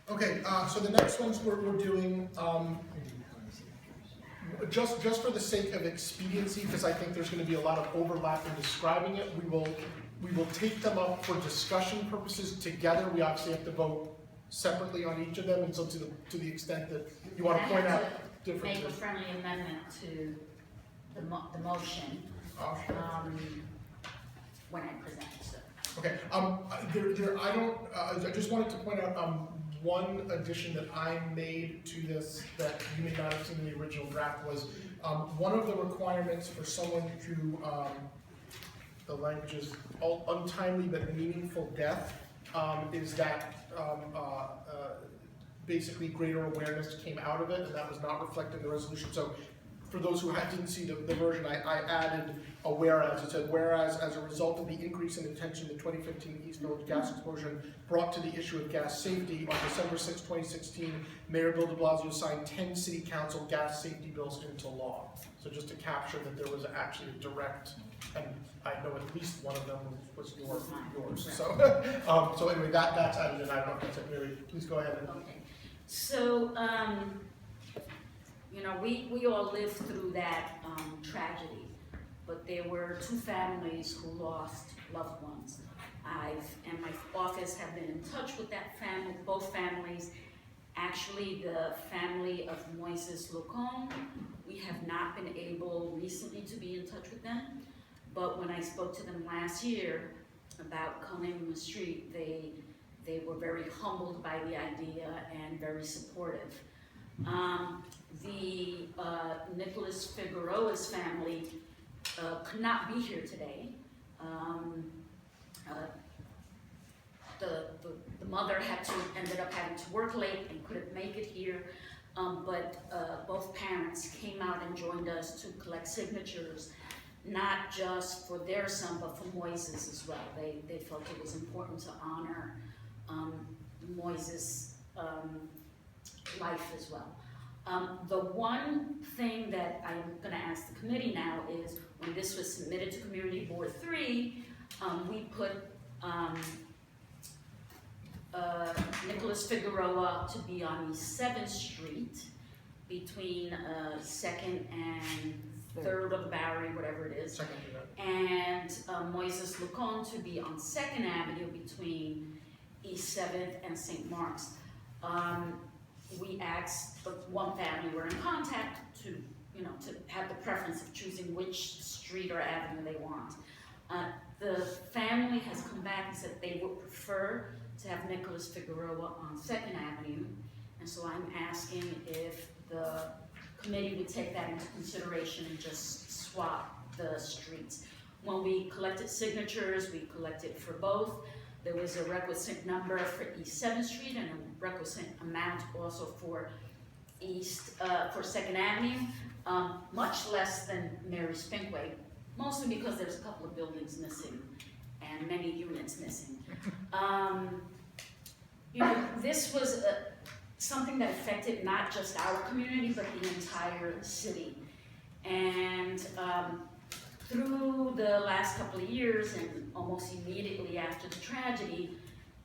Okay, so the next ones we're doing, just for the sake of expediency, because I think there's gonna be a lot of overlap in describing it, we will take them up for discussion purposes together. We obviously have to vote separately on each of them, and so to the extent that you wanna point out differences. Make a friendly amendment to the motion, when I present, so. Okay, I just wanted to point out, one addition that I made to this that you may not have seen in the original draft was, one of the requirements for someone who, the language is untimely but meaningful death, is that, basically greater awareness came out of it, and that was not reflected in the resolution. So for those who didn't see the version, I added a whereas. It said, whereas as a result of the increase in attention to 2015 East Village gas explosion brought to the issue of gas safety, on December 6, 2016, Mayor Bill de Blasio signed 10 city council gas safety bills into law. So just to capture that there was actually a direct, and I know at least one of them was yours. So, so anyway, that's added in. I don't know if that's it. Mary, please go ahead. Okay. So, you know, we all lived through that tragedy, but there were two families who lost loved ones. And my office have been in touch with that family, both families. Actually, the family of Moises Locon, we have not been able recently to be in touch with them, but when I spoke to them last year about culling the street, they were very humbled by the idea and very supportive. The Nicholas Figueroa's family could not be here today. The mother ended up having to work late and couldn't make it here, but both parents came out and joined us to collect signatures, not just for their son, but for Moises as well. They felt it was important to honor Moises' life as well. The one thing that I'm going to ask the committee now is, when this was submitted to Community Board 3, we put Nicholas Figueroa to be on East 7th Street between 2nd and 3rd of Bowery, whatever it is. And Moises Locon to be on 2nd Avenue between East 7th and St. Mark's. We asked one family, we're in contact to have the preference of choosing which street or avenue they want. The family has come back and said they would prefer to have Nicholas Figueroa on 2nd Avenue, and so I'm asking if the committee would take that into consideration and just swap the streets. When we collected signatures, we collected for both. There was a requisite number for East 7th Street and a requisite amount also for for 2nd Avenue, much less than Mary Spinkway, mostly because there's a couple of buildings missing and many units missing. This was something that affected not just our community, but the entire city. And through the last couple of years, and almost immediately after the tragedy,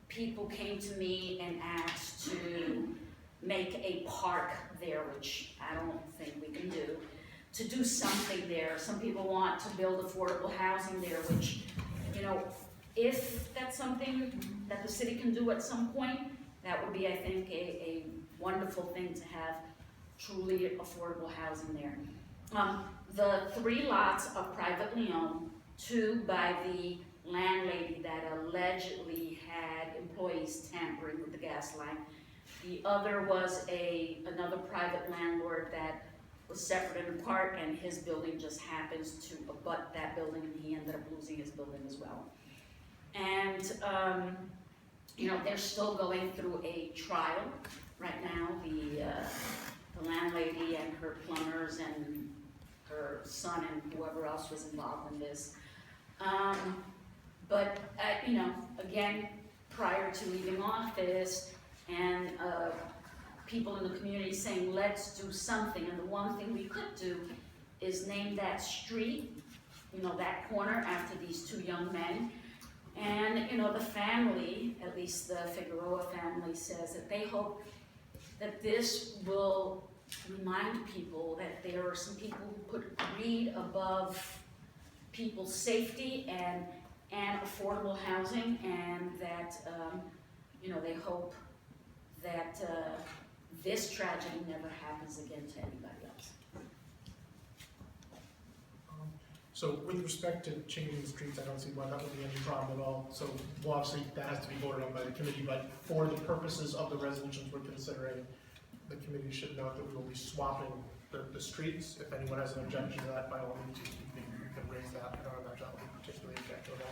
people came to me and asked to make a park there, which I don't think we can do, to do something there. Some people want to build affordable housing there, which, if that's something that the city can do at some point, that would be, I think, a wonderful thing to have truly affordable housing there. The 3 lots are privately owned, 2 by the landlady that allegedly had employees tampering with the gas line. The other was another private landlord that was separate and apart, and his building just happens to abut that building, and he ended up losing his building as well. And they're still going through a trial right now. The landlady and her plumbers and her son and whoever else was involved in this. But again, prior to leaving office, and people in the community saying, let's do something. And the one thing we could do is name that street, that corner, after these 2 young men And, you know, the family, at least the Figueroa family, says that they hope that this will remind people that there are some people who put greed above people's safety and affordable housing, and that, you know, they hope that this tragedy never happens again to anybody else. So with respect to changing the streets, I don't see why that would be any problem at all. So, well, obviously, that has to be voted on by the committee, but for the purposes of the resolutions we're considering, the committee should note that we will be swapping the streets. If anyone has an objection to that, by all means, you can raise that. I don't imagine I would particularly object to that.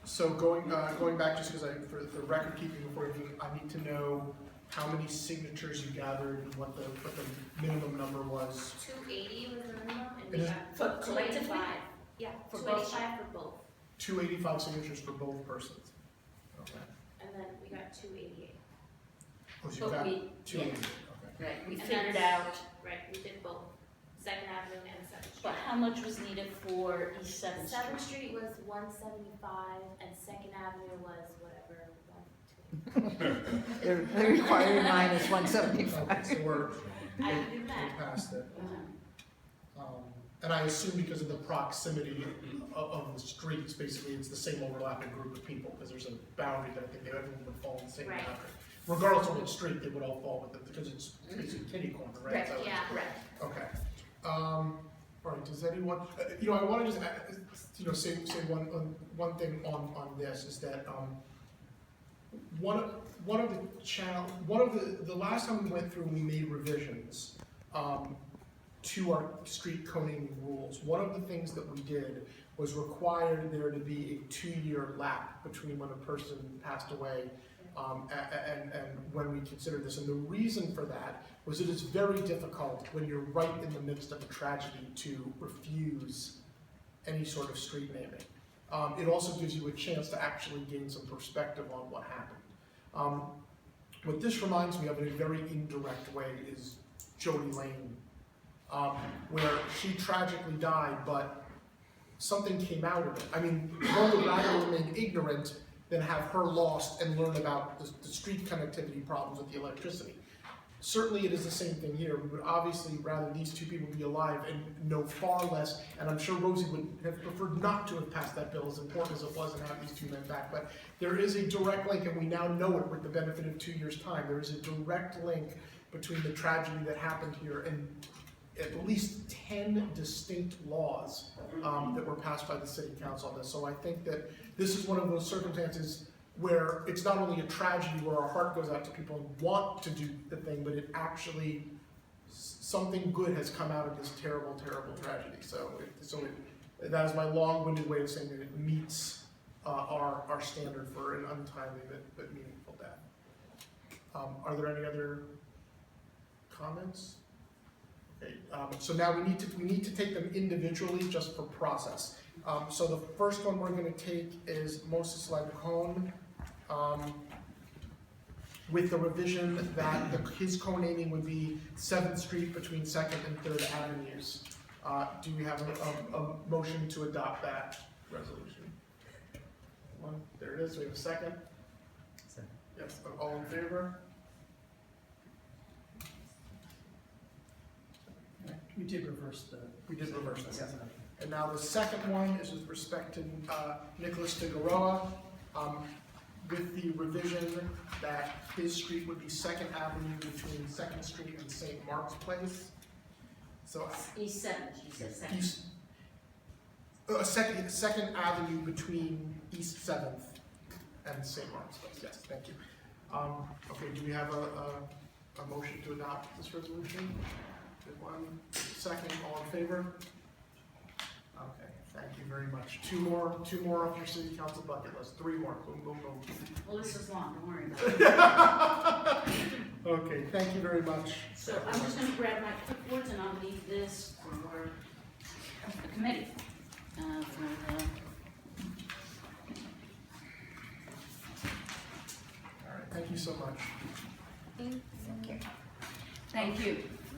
So going back, just because for the record keeping before you, I need to know how many signatures you gathered and what the minimum number was. 280 was the minimum, and It we is- got For collectively? 285. Yeah, For 285 for both, 285 signatures for both persons. Okay. and then we got 288. Oh, so you But got we- 288. Okay. Right, we And figured that's- out, Right, we did both, 2nd Avenue and 7th Street. but how much was needed for East 7th 7th Street? Street was 175, and 2nd Avenue was whatever, 120. The required mine is Okay, 175. so we're I can do we're that. past it. Uh-huh. And I assume because of the proximity of the streets, basically it's the same overlapping group of people, because there's a boundary that I think everyone would fall in the same Right. boundary. Regardless of what street, they would all fall with it, because it's basically kitty corner, right? Right, So- Yeah. correct. Okay. All right, does anyone, you know, I want to just, you know, say one thing on this, is that, one of the last time we went through and we made revisions, to our street coning rules, one of the things that we did was require there to be a 2-year lap between when a person passed away, and when we considered this. And the reason for that was it is very difficult when you're right in the midst of a tragedy to refuse any sort of street naming. It also gives you a chance to actually gain some perspective on what happened. What this reminds me of in a very indirect way is Jody Lane, where she tragically died, but something came out of it. I mean, one would rather remain ignorant than have her lost and learn about the street connectivity problems with the electricity. Certainly it is the same thing here. We would obviously rather these two people be alive and know far less, and I'm sure Rosie would have preferred not to have passed that bill, as important as it was, and have these two men back. But there is a direct link, and we now know it with the benefit of 2 years' time. There is a direct link between the tragedy that happened here and at least 10 distinct laws that were passed by the city council on this. So I think that this is one of those circumstances where it's not only a tragedy where our heart goes out to people and want to do the thing, but it actually, something good has come out of this terrible, terrible tragedy. That is my long-winded way of saying that it meets our standard for an untimely but meaningful death. Are there any other comments? Okay, so now we need to take them individually just for process. So the first one we're going to take is Moises Locon, with the revision that his co-naming would be 7th Street between 2nd and 3rd Avenues. Do we have a motion to adopt that resolution? There it is. We have a second. Second. Yes. All in favor? We did reverse the. We did reverse this. Yes. And now the second one is with respect to Nicholas Figueroa, with the revision that his street would be 2nd Avenue between 2nd Street and St. Mark's Place. So East 7th, she said 2nd. East, 2nd Avenue between East 7th and St. Mark's Place. Yes, thank you. Okay, do we have a motion to adopt this resolution? Good one. Second, all in favor? Okay, thank you very much. Two more off your city council bucket list. 3 more. Boom, boom, boom. Well, this is long, don't worry about it. Okay, thank you very much. So I'm just gonna grab my clipboards and I'll leave this for the committee. All right, thank you so much. Thank you.